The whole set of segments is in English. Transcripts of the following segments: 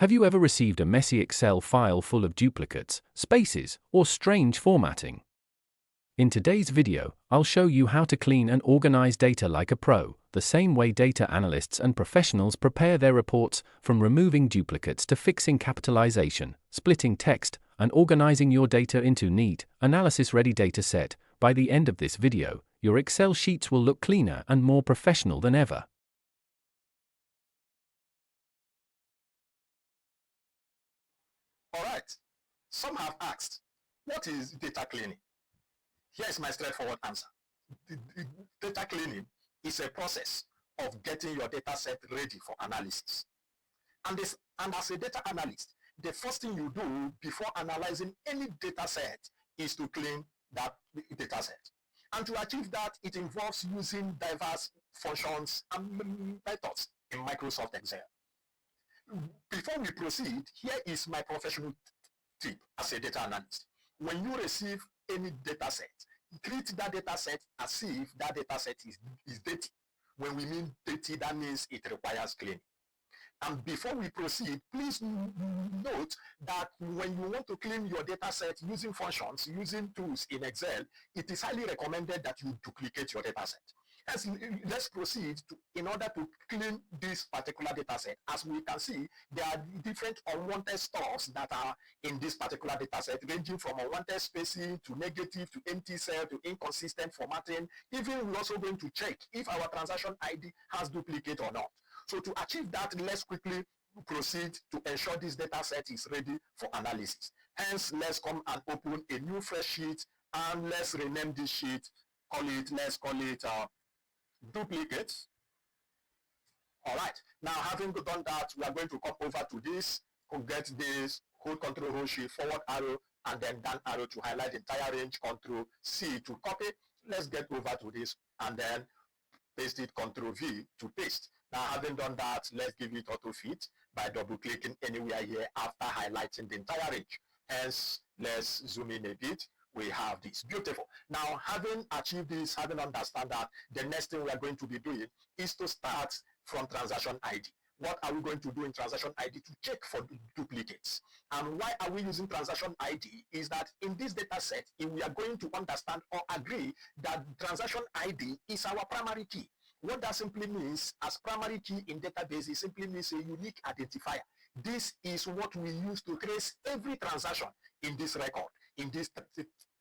Have you ever received a messy Excel file full of duplicates, spaces, or strange formatting? In today's video, I'll show you how to clean and organize data like a pro, the same way data analysts and professionals prepare their reports, from removing duplicates to fixing capitalization, splitting text, and organizing your data into neat, analysis-ready data set. By the end of this video, your Excel sheets will look cleaner and more professional than ever. All right, some have asked, what is data cleaning? Here is my straightforward answer. Data cleaning is a process of getting your data set ready for analysis. And as a data analyst, the first thing you do before analyzing any data set is to clean that data set. And to achieve that, it involves using diverse functions and methods in Microsoft Excel. Before we proceed, here is my professional tip as a data analyst. When you receive any data set, treat that data set as if that data set is dirty. When we mean dirty, that means it requires cleaning. And before we proceed, please note that when you want to clean your data set using functions, using tools in Excel, it is highly recommended that you duplicate your data set. Let's proceed in order to clean this particular data set. As we can see, there are different unwanted stuffs that are in this particular data set, ranging from unwanted spacing to negative to empty cell to inconsistent formatting. Even we're also going to check if our transaction ID has duplicate or not. So to achieve that, let's quickly proceed to ensure this data set is ready for analysis. Hence, let's come and open a new fresh sheet, and let's rename this sheet. Let's call it duplicates. All right, now having done that, we are going to come over to this, get this, hold Control Hold Shift, forward arrow, and then down arrow to highlight the entire range, Control C to copy. Let's get over to this and then paste it, Control V to paste. Now having done that, let's give it auto fit by double clicking anywhere here after highlighting the entire range. Hence, let's zoom in a bit. We have this. Beautiful. Now, having achieved this, having understand that, the next thing we are going to be doing is to start from transaction ID. What are we going to do in transaction ID to check for duplicates? And why are we using transaction ID is that in this data set, we are going to understand or agree that transaction ID is our primary key. What that simply means as primary key in database, it simply means a unique identifier. This is what we use to trace every transaction in this record, in this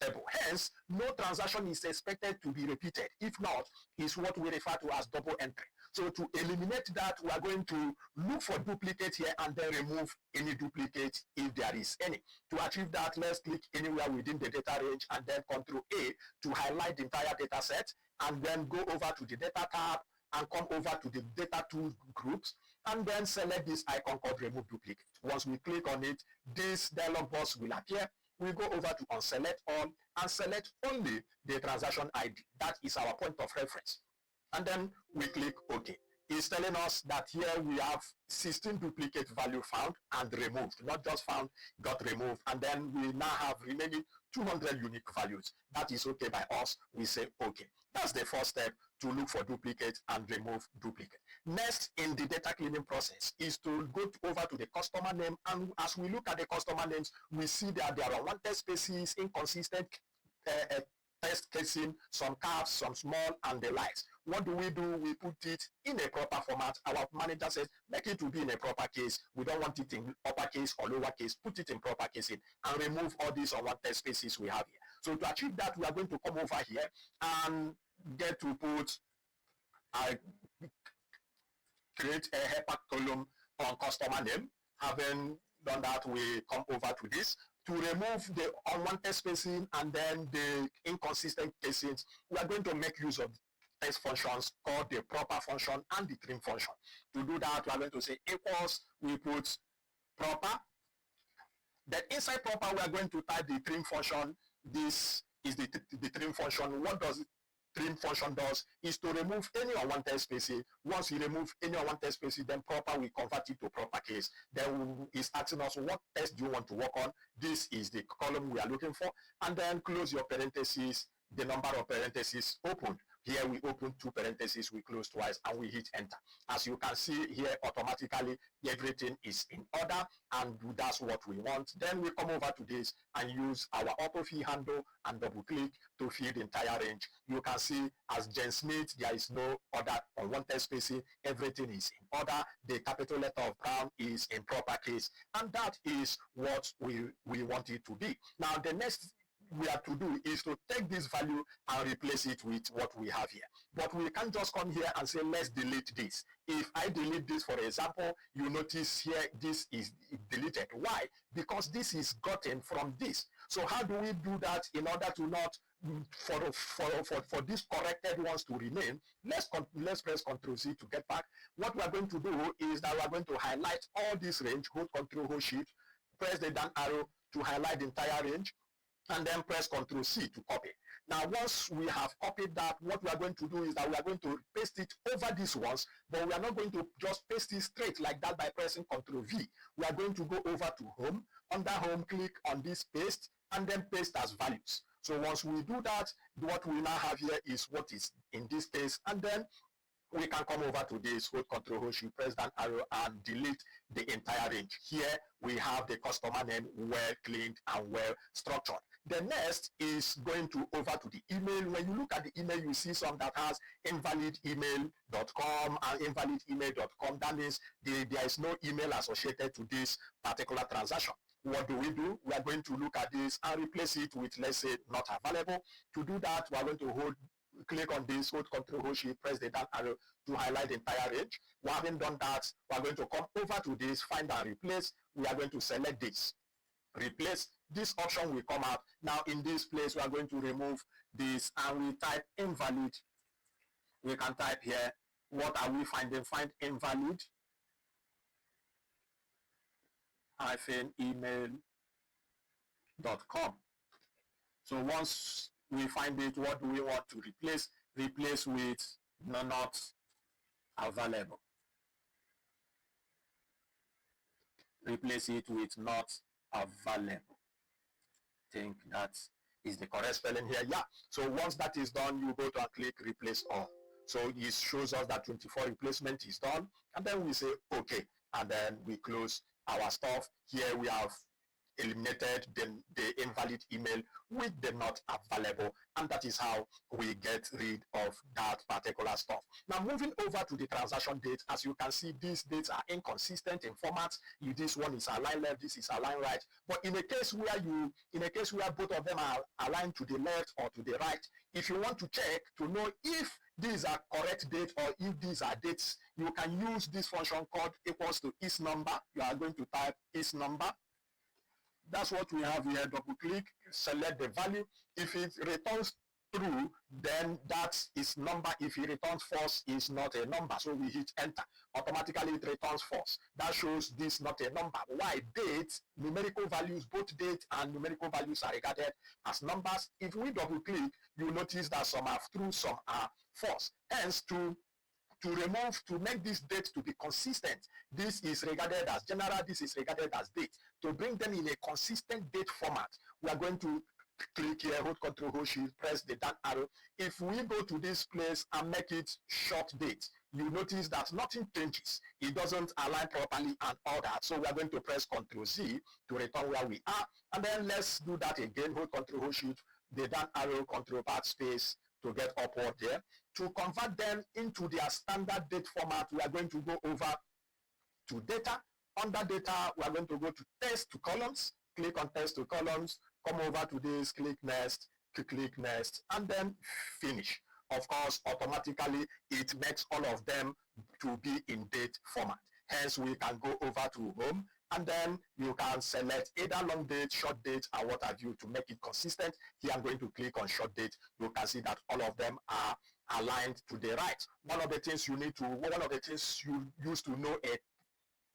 table. Hence, no transaction is expected to be repeated. If not, is what we refer to as double entry. So to eliminate that, we are going to look for duplicate here and then remove any duplicate if there is any. To achieve that, let's click anywhere within the data range and then Control A to highlight the entire data set, and then go over to the data tab and come over to the data tool groups, and then select this icon called remove duplicate. Once we click on it, this dialog box will appear. We go over to unselect all and select only the transaction ID. That is our point of reference. And then we click OK. It's telling us that here we have 16 duplicate value found and removed, not just found, got removed. And then we now have remaining 200 unique values. That is okay by us. We say OK. That's the first step, to look for duplicate and remove duplicate. Next in the data cleaning process is to go over to the customer name. And as we look at the customer names, we see that there are unwanted spaces, inconsistent text casing, some caps, some small, and the likes. What do? We put it in a proper format. Our manager says, make it to be in a proper case. We don't want it in uppercase or lowercase. Put it in proper casing and remove all these unwanted spaces we have here. So to achieve that, we are going to come over here and get to put, create a helper column on customer name. Having done that, we come over to this. To remove the unwanted spacing and then the inconsistent casings, we are going to make use of text functions called the proper function and the trim function. To do that, we are going to say equals, we put proper. Then inside proper, we are going to type the trim function. This is the trim function. What does trim function does is to remove any unwanted spacing. Once you remove any unwanted spacing, then proper, we convert it to proper case. Then it's asking us, what text do you want to work on? This is the column we are looking for. And then close your parentheses, the number of parentheses open. Here we open two parentheses, we close twice, and we hit enter. As you can see here, automatically everything is in order, and that's what we want. Then we come over to this and use our autofill handle and double click to fill the entire range. You can see as Jen Smith, there is no other unwanted spacing. Everything is in order. The capital letter of Brown is in proper case, and that is what we want it to be. Now the next we have to do is to take this value and replace it with what we have here. But we can't just come here and say, let's delete this. If I delete this, for example, you notice here, this is deleted. Why? Because this is gotten from this. So how do we do that in order to not, for these corrected ones to remain? Let's press Ctrl Z to get back. What we are going to do is that we are going to highlight all this range, hold Ctrl, hold Shift, press the down arrow to highlight the entire range, and then press Ctrl C to copy. Now, once we have copied that, what we are going to do is that we are going to paste it over these ones, but we are not going to just paste it straight like that by pressing Ctrl V. We are going to go over to Home. Under Home, click on this paste, and then paste as values. So once we do that, what we now have here is what is in this case, and then we can come over to this, hold Ctrl, hold Shift, press down arrow, and delete the entire range. Here we have the customer name, well cleaned and well structured. The next is going to over to the email. When you look at the email, you see some that has invalidemail.com and invalidemail.com. That means there is no email associated to this particular transaction. What do? We are going to look at this and replace it with, let's say, not available. To do that, we are going to click on this, hold Ctrl, hold Shift, press the down arrow to highlight the entire range. We haven't done that. We are going to come over to this, find and replace. We are going to select this, replace. This option will come up. Now in this place, we are going to remove this and we type invalid. We can type here, what are we finding? Find invalid -email.com. So once we find it, what do we want to replace? Replace with not available. Replace it with not available. I think that is the correct spelling here. Yeah. So once that is done, you go to and click replace all. So it shows us that 24 replacement is done, and then we say okay, and then we close our stuff. Here we have eliminated the invalid email with the not available, and that is how we get rid of that particular stuff. Now moving over to the transaction date, as you can see, these dates are inconsistent in formats. This one is aligned left, this is aligned right. But in a case where both of them are aligned to the left or to the right, if you want to check to know if these are correct date or if these are dates, you can use this function called equals to is number. You are going to type is number. That's what we have here. Double click, select the value. If it returns true, then that is number. If it returns false, it's not a number. So we hit enter. Automatically it returns false. That shows this not a number. Why? Date, numerical values, both date and numerical values are regarded as numbers. If we double click, you notice that some are true, some are false. Hence, to make this date to be consistent, this is regarded as general, this is regarded as date. To bring them in a consistent date format, we are going to click here, hold Ctrl, hold Shift, press the down arrow. If we go to this place and make it short date, you notice that nothing changes. It doesn't align properly and all that. So we are going to press Ctrl Z to return where we are. And then let's do that again, hold Ctrl, hold Shift, the down arrow, Ctrl backspace to get upward there. To convert them into their standard date format, we are going to go over to data. Under data, we are going to go to text to columns, click on text to columns, come over to this, click next, click next, and then finish. Of course, automatically, it makes all of them to be in date format. Hence, we can go over to home, and then you can select either long date, short date, and what have you to make it consistent. Here, I'm going to click on short date. You can see that all of them are aligned to the right. One of the things you use to know a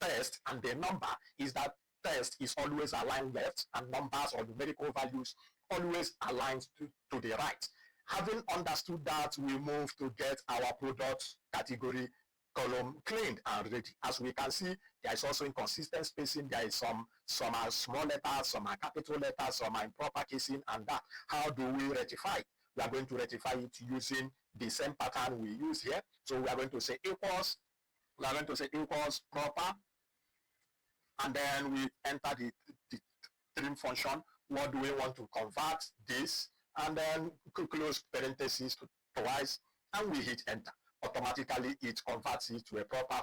text and the number is that text is always aligned left and numbers or numerical values always aligned to the right. Having understood that, we move to get our product category column cleaned and ready. As we can see, there is also inconsistent spacing. There is some are small letters, some are capital letters, some are improper casing, and that. How do we rectify it? We are going to rectify it using the same pattern we use here. So we are going to say equals, proper, and then we enter the trim function. What do we want to convert this? And then close parentheses twice, and we hit enter. Automatically, it converts it to a proper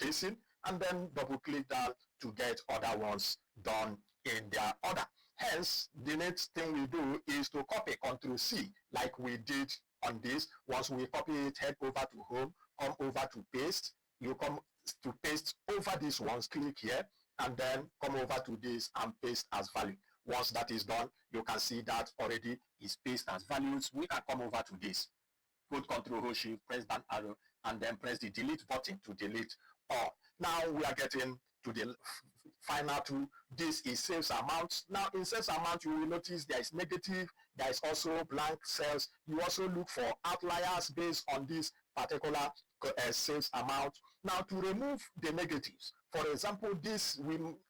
casing, and then double click that to get other ones done in their order. Hence, the next thing we do is to copy, Control C, like we did on this. Once we copy it, head over to home, come over to paste. You come to paste over these ones, click here, and then come over to this and paste as value. Once that is done, you can see that already is pasted as values. We can come over to this. Hold Control Shift, press down arrow, and then press the delete button to delete all. Now we are getting to the final two. This is sales amount. Now in sales amount, you will notice there is negative, there is also blank cells. You also look for outliers based on this particular sales amount. Now to remove the negatives, for example, this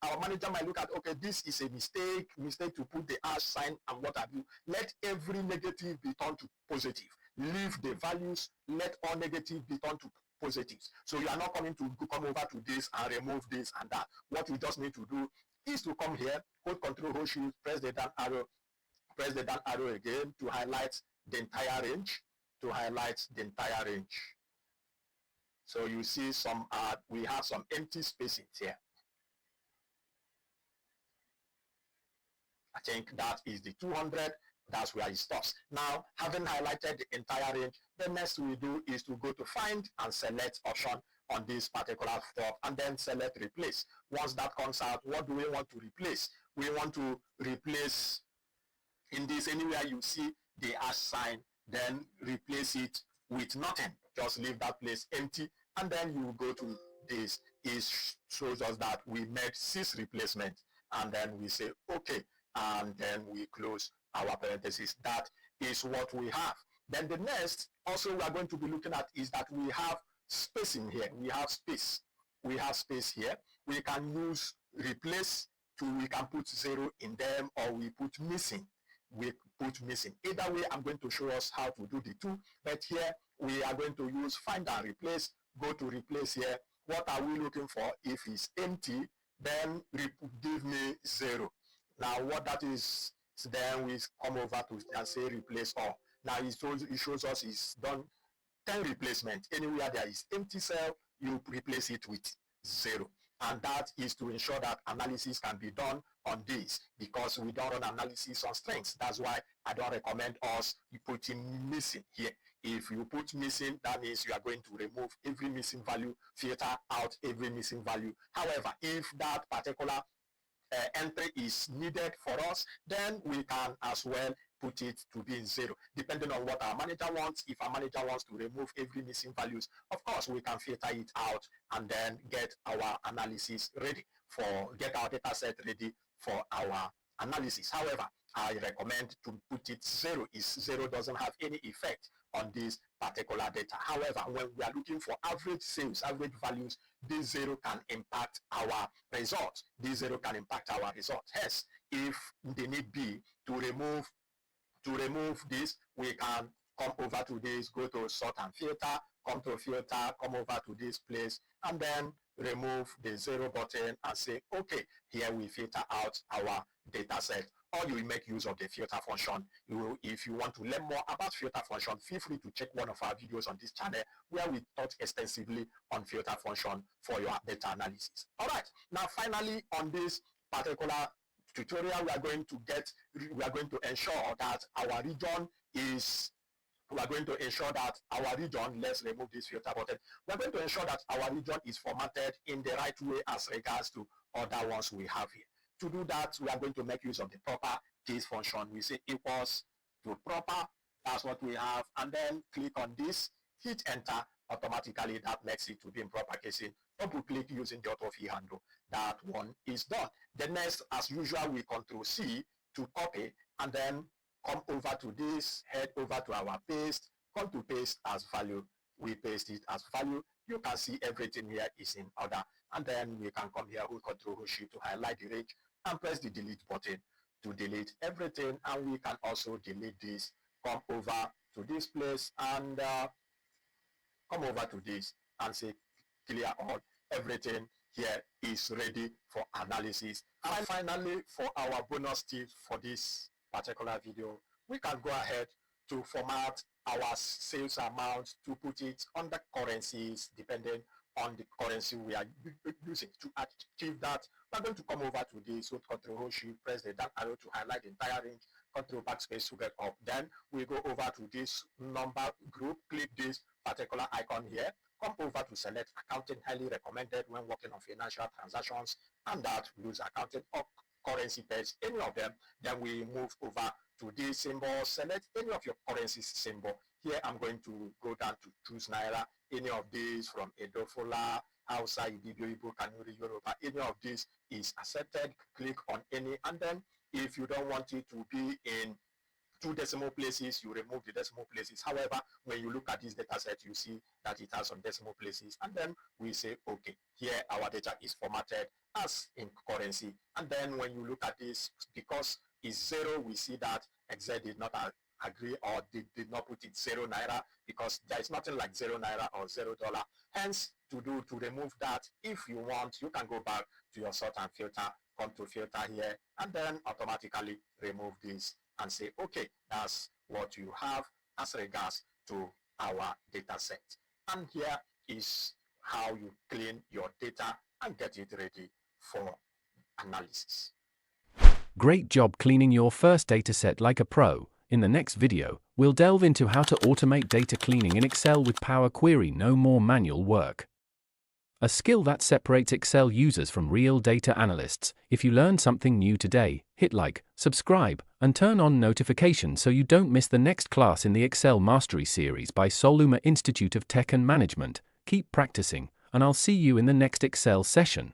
our manager might look at, okay, this is a mistake to put the hash sign and what have you. Let every negative be turned to positive. Leave the values, let all negative be turned to positives. So you are not coming to come over to this and remove this and that. What you just need to do is to come here, hold Control Shift, press the down arrow again to highlight the entire range. So you see we have some empty spaces here. I think that is the 200. That's where it stops. Now, having highlighted the entire range, the next we do is to go to find and select option on this particular top, and then select replace. Once that comes out, what do we want to replace? We want to replace in this, anywhere you see the hash sign, then replace it with nothing. Just leave that place empty, and then you go to this. It shows us that we made 6 replacements, and then we say okay, and then we close our parentheses. That is what we have. Then the next also we are going to be looking at is that we have spacing here. We have space here. We can use replace we can put 0 in them, or we put missing. Either way, I'm going to show us how to do the two, but here we are going to use find and replace. Go to replace here. What are we looking for? If it's empty, then give me 0. Now what that is, then we come over to and say replace all. Now it shows us it's done 10 replacement. Anywhere there is empty cell, you replace it with 0. And that is to ensure that analysis can be done on this, because we don't run analysis on strengths. That's why I don't recommend us putting missing here. If you put missing, that means you are going to remove every missing value, filter out every missing value. However, if that particular entry is needed for us, then we can as well put it to be 0, depending on what our manager wants. If our manager wants to remove every missing values, of course we can filter it out and then get our analysis ready get our data set ready for our analysis. However, I recommend to put it 0. 0 doesn't have any effect on this particular data. However, when we are looking for average sales, average values, this 0 can impact our results. This 0 can impact our results. Hence, if the need be to remove this, we can come over to this, go to sort and filter, come to filter, come over to this place, and then remove the 0 button and say okay. Here we filter out our data set. Or you will make use of the filter function. If you want to learn more about filter function, feel free to check one of our videos on this channel where we taught extensively on filter function for your data analysis. All right, now finally on this particular tutorial, we are going to ensure that our region is let's remove this filter button. We're going to ensure that our region is formatted in the right way as regards to other ones we have here. To do that, we are going to make use of the proper case function. We say equals to proper. That's what we have. And then click on this, hit enter. Automatically, that makes it to be in proper casing. Double click using the auto fill handle. That one is done. The next, as usual, we Control C to copy, and then come over to this, head over to our paste, come to paste as value. We paste it as value. You can see everything here is in order. And then we can come here, we Control Shift to highlight the range and press the delete button to delete everything. And we can also delete this come over to this place and come over to this and say clear all. Everything here is ready for analysis. And finally, for our bonus tip for this particular video, we can go ahead to format our sales amount to put it on the currencies depending on the currency we are using. To achieve that, we're going to come over to this, hold Control Shift, press the down arrow to highlight the entire range, Control backspace to get up. Then we go over to this number group, click this particular icon here, come over to select accounting highly recommended when working on financial transactions, and that use accounting or currency pairs, any of them. Then we move over to this symbol, select any of your currency symbol. Here I'm going to go down to choose Naira, any of these from Edofola, Hausa, Ibibio, Igbo, Kanuri, Yoruba, any of this is accepted. Click on any, and then if you don't want it to be in 2 decimal places, you remove the decimal places. However, when you look at this data set, you see that it has some decimal places, and then we say okay, here our data is formatted as in currency. And then when you look at this, because it's 0, we see that XZ did not agree or did not put it 0 Naira, because there is nothing like 0 Naira or $0. Hence, to remove that, if you want, you can go back to your sort and filter, come to filter here, and then automatically remove this and say okay, that's what you have as regards to our data set. And here is how you clean your data and get it ready for analysis. Great job cleaning your first dataset like a pro. In the next video, we'll delve into how to automate data cleaning in Excel with Power Query. No more manual work. A skill that separates Excel users from real data analysts. If you learned something new today, hit like, subscribe, and turn on notifications so you don't miss the next class in the Excel Mastery series by Soluma Institute of Tech and Management. Keep practicing, and I'll see you in the next Excel session.